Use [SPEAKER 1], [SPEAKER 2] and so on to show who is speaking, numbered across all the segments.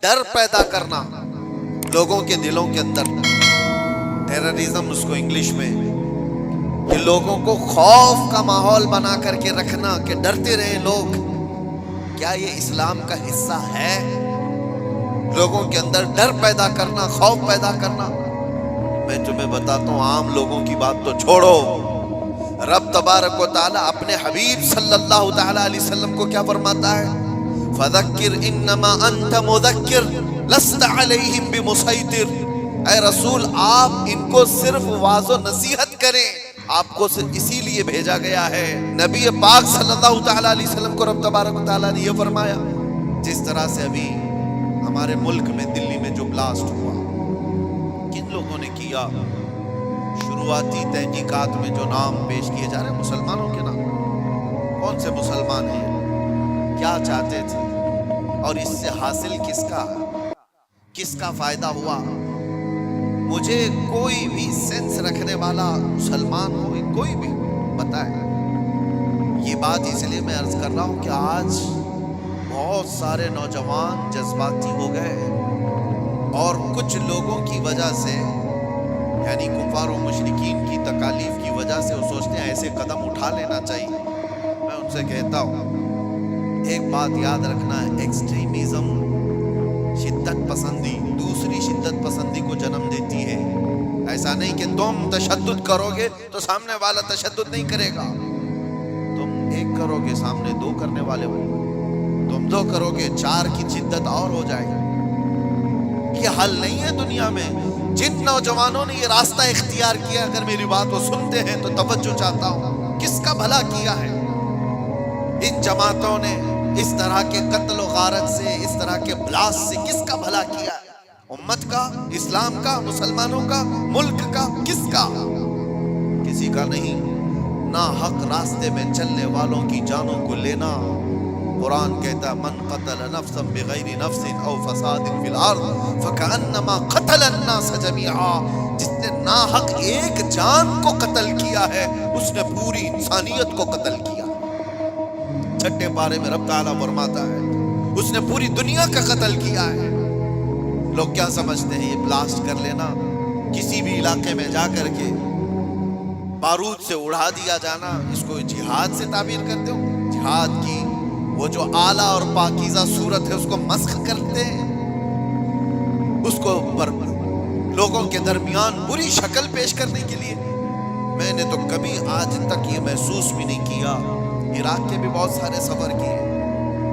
[SPEAKER 1] ڈر پیدا کرنا لوگوں کے دلوں کے اندر، ٹیررزم اس کو انگلش میں، کہ لوگوں کو خوف کا ماحول بنا کر کے رکھنا کہ ڈرتے رہے لوگ. کیا یہ اسلام کا حصہ ہے؟ لوگوں کے اندر ڈر پیدا کرنا، خوف پیدا کرنا. میں تمہیں بتاتا ہوں، عام لوگوں کی بات تو چھوڑو، رب تبارک و تعالی اپنے حبیب صلی اللہ تعالی علیہ وسلم کو کیا فرماتا ہے؟ فذکر انما انت مذکر لست علیہم بمسیطر. اے رسول، آپ ان کو صرف واعظ و نصیحت کریں، آپ کو صرف اسی لیے بھیجا گیا ہے. نبی پاک صلی اللہ تعالی علیہ وسلم کو رب تبارک و تعالی نے یہ فرمایا. جس طرح سے ابھی ہمارے ملک میں دلی میں جو بلاسٹ ہوا، کن لوگوں نے کیا؟ شروعاتی تحقیقات میں جو نام پیش کیے جا رہے ہیں مسلمانوں کے نام. کون سے مسلمان ہیں؟ کیا چاہتے تھے؟ اور اس سے حاصل کس کا فائدہ ہوا؟ مجھے کوئی بھی سینس رکھنے والا مسلمان ہو، کوئی بھی بتائے. یہ بات اس لیے میں عرض کر رہا ہوں کہ آج بہت سارے نوجوان جذباتی ہو گئے اور کچھ لوگوں کی وجہ سے، یعنی کفار و مشرکین کی تکالیف کی وجہ سے وہ سوچتے ہیں ایسے قدم اٹھا لینا چاہیے. میں ان سے کہتا ہوں ایک بات یاد رکھنا ہے، ایکسٹریمزم، شدت پسندی دوسری شدت پسندی کو جنم دیتی ہے. ایسا نہیں کہ تم تشدد کرو گے تو سامنے والا تشدد نہیں کرے گا. تم ایک کرو گے، سامنے دو کرنے والے ہو. تم دو کرو گے، چار کی شدت اور ہو جائے گی. یہ حل نہیں ہے دنیا میں. جن نوجوانوں نے یہ راستہ اختیار کیا، اگر میری بات کو سنتے ہیں تو توجہ چاہتا ہوں، کس کا بھلا کیا ہے؟ ان جماعتوں نے اس طرح کے قتل و غارت سے، اس طرح کے بلاسٹ سے کس کا بھلا کیا ہے؟ امت کا، اسلام کا، مسلمانوں کا، ملک کا، کس کا؟ کسی کا نہیں. ناحق راستے میں چلنے والوں کی جانوں کو لینا. قرآن کہتا ہے من قتل نفسا بغیر نفس او فساد فی الارض فکأنما قتل الناس جميعا. جس نے ناحق ایک جان کو قتل کیا ہے، اس نے پوری انسانیت کو قتل کیا. چھٹے پارے میں رب تعالیٰ فرماتا ہے اس نے پوری دنیا کا قتل کیا ہے. لوگ کیا سمجھتے ہیں؟ یہ بلاسٹ کر لینا، کسی بھی علاقے میں جا کر کے بارود سے اڑا دیا جانا، اس کو جہاد سے تعبیر کرتے ہو؟ جہاد کی وہ جو اعلیٰ اور پاکیزہ صورت ہے اس کو مسخ کرتے ہیں، اس کو پر لوگوں کے درمیان بری شکل پیش کرنے کے لیے. میں نے تو کبھی آج تک یہ محسوس بھی نہیں کیا. عراق کے بھی بہت سارے سفر کیے.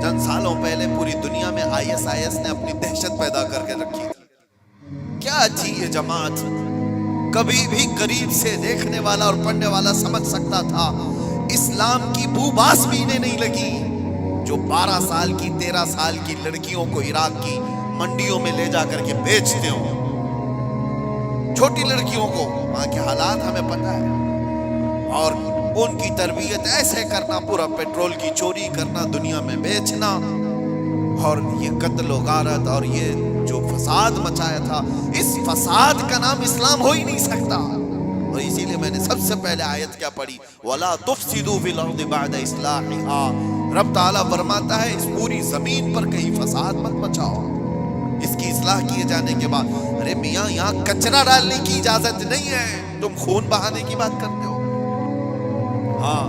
[SPEAKER 1] چند سالوں پہلے پوری دنیا میں IS نے اپنی دہشت پیدا کر کے رکھی تھی. کیا تھی یہ جماعت؟ کبھی بھی قریب سے دیکھنے والا اور پڑھنے والا سمجھ سکتا تھا اسلام کی بو باس بھی انہیں نہیں لگی. جو 12 سال کی 13 سال کی لڑکیوں کو عراق کی منڈیوں میں لے جا کر کے بیچتے ہوں، چھوٹی لڑکیوں کو، وہاں کے حالات ہمیں پتہ ہے، اور ان کی تربیت ایسے کرنا، پورا پیٹرول کی چوری کرنا، دنیا میں بیچنا، اور یہ قتل و غارت اور یہ جو فساد مچایا تھا، اس فساد کا نام اسلام ہو ہی نہیں سکتا. اور اسی لیے میں نے سب سے پہلے آیت کیا پڑھی؟ وَلَا تُفْسِدُوا فِي الْأَرْضِ بَعْدَ إِصْلَاحِهَا. رب تعالیٰ فرماتا ہے اس پوری زمین پر کہیں فساد مت مچاؤ اس کی اصلاح کیے جانے کے بعد. ارے میاں، یہاں کچرا ڈالنے کی اجازت نہیں ہے، تم خون بہانے کی بات کرتے ہو. ہاں،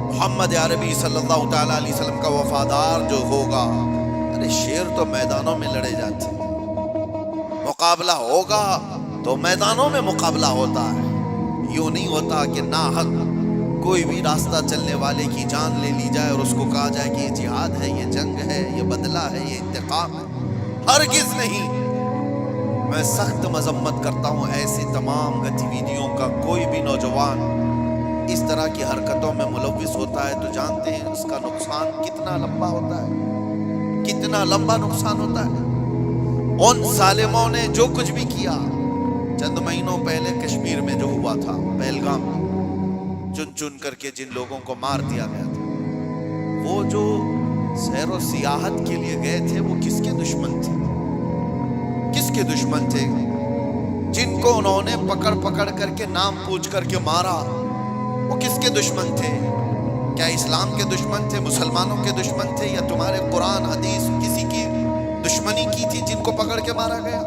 [SPEAKER 1] محمد عربی صلی اللہ تعالی علیہ وسلم کا وفادار جو ہوگا، ارے شیر تو میدانوں میں لڑے جاتے ہیں. مقابلہ ہوگا تو میدانوں میں مقابلہ ہوتا ہے. یوں نہیں ہوتا کہ ناحق کوئی بھی راستہ چلنے والے کی جان لے لی جائے اور اس کو کہا جائے کہ یہ جہاد ہے، یہ جنگ ہے، یہ بدلہ ہے، یہ انتقام ہے. ہرگز نہیں. میں سخت مذمت کرتا ہوں ایسی تمام گتیویدیوں کا. کوئی بھی نوجوان اس طرح کی حرکتوں میں ملوث ہوتا ہے تو جانتے ہیں اس کا نقصان کتنا لمبا ہوتا ہے، کتنا لمبا نقصان ہوتا ہے. ان ظالموں نے جو کچھ بھی کیا، چند مہینوں پہلے کشمیر میں جو ہوا تھا، پہلگام، چن چن کر کے جن لوگوں کو مار دیا گیا تھا، وہ جو سیر و سیاحت کے لیے گئے تھے، وہ کس کے دشمن تھے؟ کس کے دشمن تھے؟ جن کو انہوں نے پکڑ پکڑ کر کے نام پوچھ کر کے مارا، وہ کس کے دشمن تھے؟ کیا اسلام کے دشمن تھے، مسلمانوں کے دشمن تھے، یا تمہارے قرآن حدیث کسی کی दुश्मनी की थी जिनको पकड़ के मारा गया?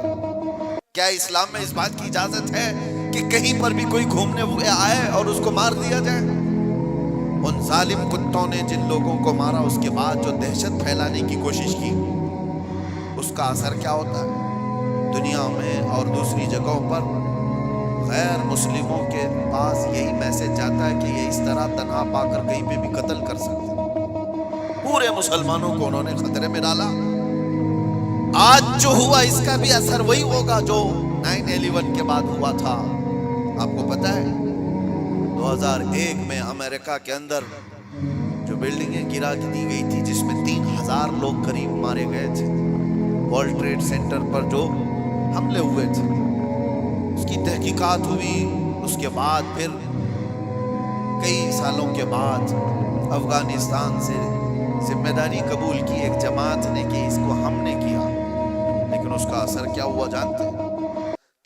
[SPEAKER 1] क्या इस्लाम में इस बात की इजाजत है कि कहीं पर भी कोई घूमने हुए आए और उसको मार दिया जाए? उन जालिम कुत्तों ने जिन लोगों को मारा, उसके बाद जो दहशत फैलाने की कोशिश की, उसका असर क्या होता है दुनिया में और दूसरी जगहों पर? गैर मुस्लिमों के पास यही मैसेज जाता है कि ये इस तरह तनहा पाकर कहीं पे भी कत्ल कर सकते हैं। पूरे मुसलमानों को उन्होंने खतरे में डाला। आज जो हुआ इसका भी असर वही होगा जो 9/11 के बाद हुआ था। आपको पता है 2001 में अमेरिका के अंदर जो बिल्डिंगें गिरा दी गई थी, जिसमें 3000 लोग करीब मारे गए थे, वर्ल्ड ट्रेड सेंटर पर जो हमले हुए थे, उसकी तहकीकात हुई। उसके बाद फिर कई सालों के बाद अफगानिस्तान से जिम्मेदारी कबूल की एक जमात ने कि इसको हमने किया, लेकिन उसका असर क्या हुआ जानते हैं?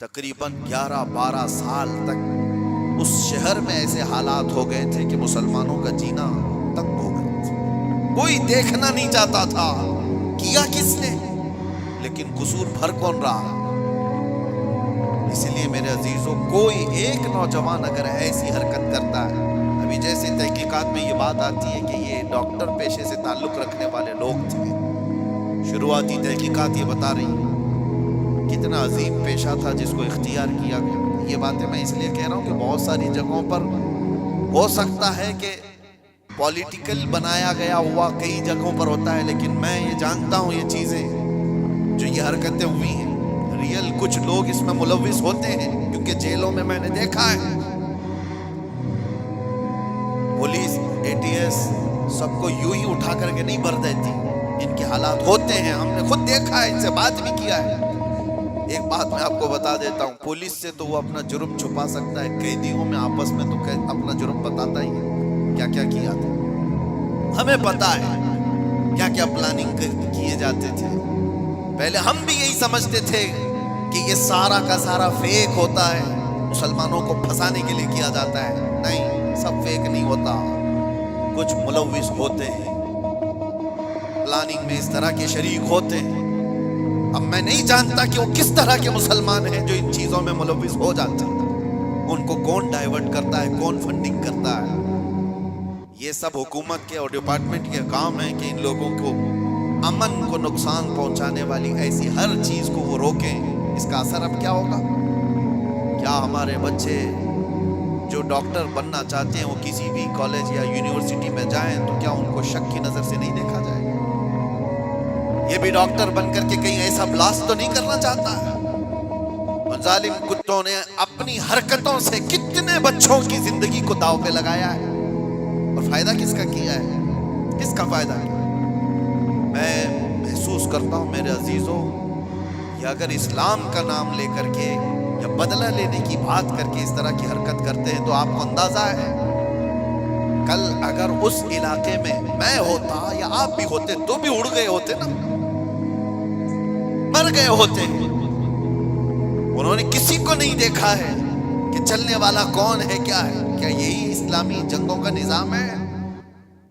[SPEAKER 1] तकरीबन 11-12 साल तक उस शहर में ऐसे हालात हो गए थे कि मुसलमानों का जीना तंग हो गया था। कोई देखना नहीं चाहता था किया किसने, लेकिन कसूर भर कौन रहा? इसलिए मेरे अजीजों, कोई एक नौजवान अगर ऐसी हरकत करता है, अभी जैसे तहकीकात में ये बात आती है कि ये डॉक्टर पेशे से ताल्लुक रखने वाले लोग थे, शुरुआती तहकीकात ये बता रही कितना अजीम पेशा था जिसको इख्तियार किया गया। ये बातें मैं इसलिए कह रहा हूँ कि बहुत सारी जगहों पर हो सकता है कि पॉलिटिकल बनाया गया हुआ कई जगहों पर होता है, लेकिन मैं ये जानता हूँ ये चीज़ें जो ये हरकतें हुई हैं, रियल कुछ लोग इसमें मुलव्विस होते हैं, क्योंकि जेलों में मैंने देखा है पुलिस ATS सबको यूं ही उठा करके नहीं भर देती, इनके हालात होते हैं, हमने खुद देखा है, इनसे बात भी किया है। एक बात मैं आपको बता देता हूँ, पुलिस से तो वो अपना जुर्म छुपा सकता है, कैदियों में आपस में तो अपना जुर्म बताता ही है क्या क्या किया था। हमें पता है क्या क्या प्लानिंग किए जाते थे। पहले हम भी यही समझते थे कि ये सारा का सारा फेक होता है, मुसलमानों को फंसाने के लिए किया जाता है। नहीं, सब फेक नहीं होता, कुछ मुलव्विस होते हैं, प्लानिंग में इस तरह के शरीक होते हैं। अब मैं नहीं जानता कि वो किस तरह के मुसलमान हैं जो इन चीजों में मुलव्विस हो जाते हैं, उनको कौन डाइवर्ट करता है, कौन फंडिंग करता है। ये सब हुकूमत के और डिपार्टमेंट के काम है कि इन लोगों को अमन को नुकसान पहुंचाने वाली ऐसी हर चीज को वो रोकें। इसका असर अब क्या होगा? क्या हमारे बच्चे जो डॉक्टर बनना चाहते हैं वो किसी भी कॉलेज या यूनिवर्सिटी में जाएं तो क्या उनको शक की नजर से नहीं देखा जाएगा? ये भी डॉक्टर बनकर के कहीं ऐसा ब्लास्ट तो नहीं करना चाहता है? और जालिम कुत्तों ने अपनी हरकतों से कितने बच्चों की जिंदगी को दांव पे लगाया है, और फायदा किसका किया है? किसका फायदा है? मैं महसूस करता हूं मेरे अजीजों, कि अगर इस्लाम का नाम लेकर के या बदला लेने की बात करके इस तरह की हरकत करते हैं तो आपको अंदाजा है कल अगर उस इलाके में मैं होता या आप भी होते तो भी उड़ गए होते ना, मर गए होते। उन्होंने किसी को नहीं देखा है कि चलने वाला कौन है, क्या है। क्या यही इस्लामी जंगों का निजाम है?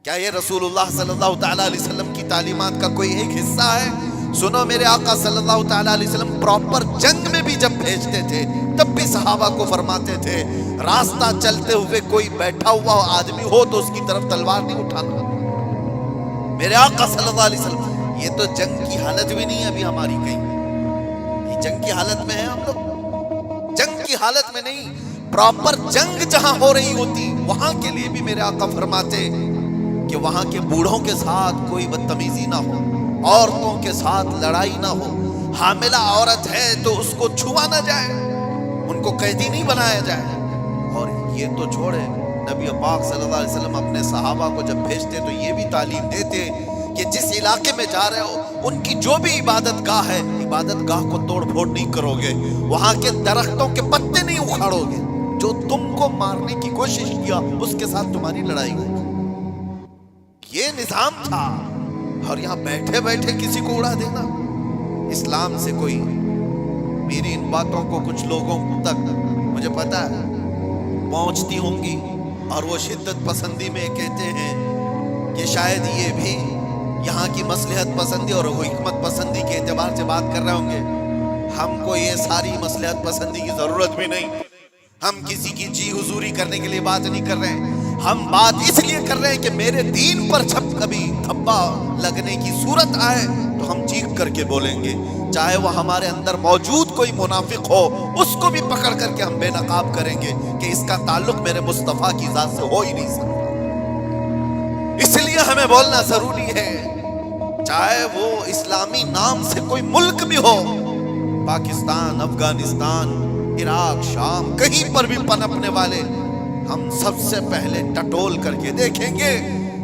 [SPEAKER 1] क्या ये रसूलुल्लाह सल्लल्लाहु तआला अलैहि वसल्लम की तालीमात का कोई एक हिस्सा है? सुनो, मेरे आका सल्लल्लाहु तआला अलैहि वसल्लम प्रॉपर जंग में भी जब भेजते थे तब भी सहाबा को फरमाते थे, रास्ता चलते हुए कोई बैठा हुआ आदमी हो तो उसकी तरफ तलवार नहीं उठाना। मेरे आका सल्लल्लाहु अलैहि वसल्लम, ये तो जंग की हालत भी नहीं है अभी हमारी, कहीं ये जंग की हालत में है हम लोग? जंग की हालत में नहीं, प्रॉपर जंग जहां हो रही होती वहां के लिए भी मेरे आका फरमाते कि वहां के बूढ़ों के साथ कोई बदतमीजी ना हो, औरतों के साथ लड़ाई ना हो, हामिला औरत है तो उसको छुआ ना जाए, उनको कैदी नहीं बनाया जाए। और ये तो छोड़े, नबी पाक सल्लल्लाहु अलैहि वसल्लम अपने सहाबा को जब भेजते तो ये भी तालीम देते कि जिस इलाके में जा रहे हो उनकी जो भी इबादत गाह है, इबादत गाह को तोड़ फोड़ नहीं करोगे, वहां के दरख्तों के पत्ते नहीं उखाड़ोगे, जो तुमको मारने की कोशिश किया उसके साथ तुम्हारी लड़ाई होगी। ये निजाम था, और यहां बैठे बैठे किसी को उड़ा देना। इस्लाम से कोई, मेरी इन बातों को कुछ लोगों तक मुझे पता है पहुंचती होंगी, और वो शिद्दत पसंदी में कहते हैं कि शायद यहाँ की मसलहत पसंदी और हिकमत पसंदी के एतबार से बात कर रहे होंगे। हमको ये सारी मसलहत पसंदी की जरूरत भी नहीं। हम किसी की जी हुजूरी करने के लिए बात नहीं कर रहे हैं। हम बात इसलिए कर रहे हैं कि मेरे दीन पर जब कभी धब्बा लगने की सूरत आए तो हम चीख करके बोलेंगे, चाहे वो हमारे अंदर मौजूद कोई मुनाफिक हो, उसको भी पकड़ करके हम बेनकाब करेंगे कि इसका ताल्लुक मेरे मुस्तफा की जात से हो ही नहीं सकता। इसलिए हमें बोलना जरूरी है, चाहे वो इस्लामी नाम से कोई मुल्क भी हो, पाकिस्तान, अफगानिस्तान, इराक, शाम, कहीं पर भी पनपने वाले, हम सबसे पहले टटोल करके देखेंगे।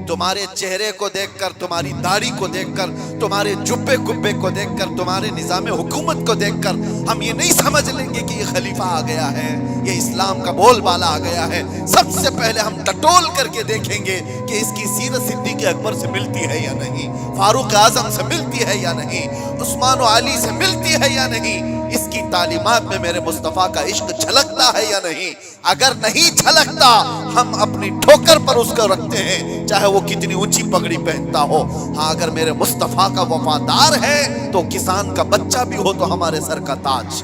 [SPEAKER 1] तुम्हारे चेहरे को देखकर, तुम्हारी दाढ़ी को देखकर, तुम्हारे जुब्बे गुब्बे को देखकर, तुम्हारे निजाम हुकूमत को देखकर हम ये नहीं समझ लेंगे कि ये खलीफा आ गया है, ये इस्लाम का बोलबाला आ गया है। सबसे पहले हम टटोल करके देखेंगे कि इसकी सीरत सिद्दीक़ अकबर से मिलती है या नहीं, फारूक आजम से मिलती है या नहीं, उस्मान और अली से मिलती है या नहीं, इसकी तालीमात में मेरे मुस्तफा का इश्क झलकता है या नहीं। अगर नहीं झलकता, हम अपनी ठोकर पर उसको रखते हैं, चाहे वो कितनी ऊंची पगड़ी पहनता हो। हाँ, अगर मेरे मुस्तफा का वफादार है तो किसान का बच्चा भी हो तो हमारे सर का ताज।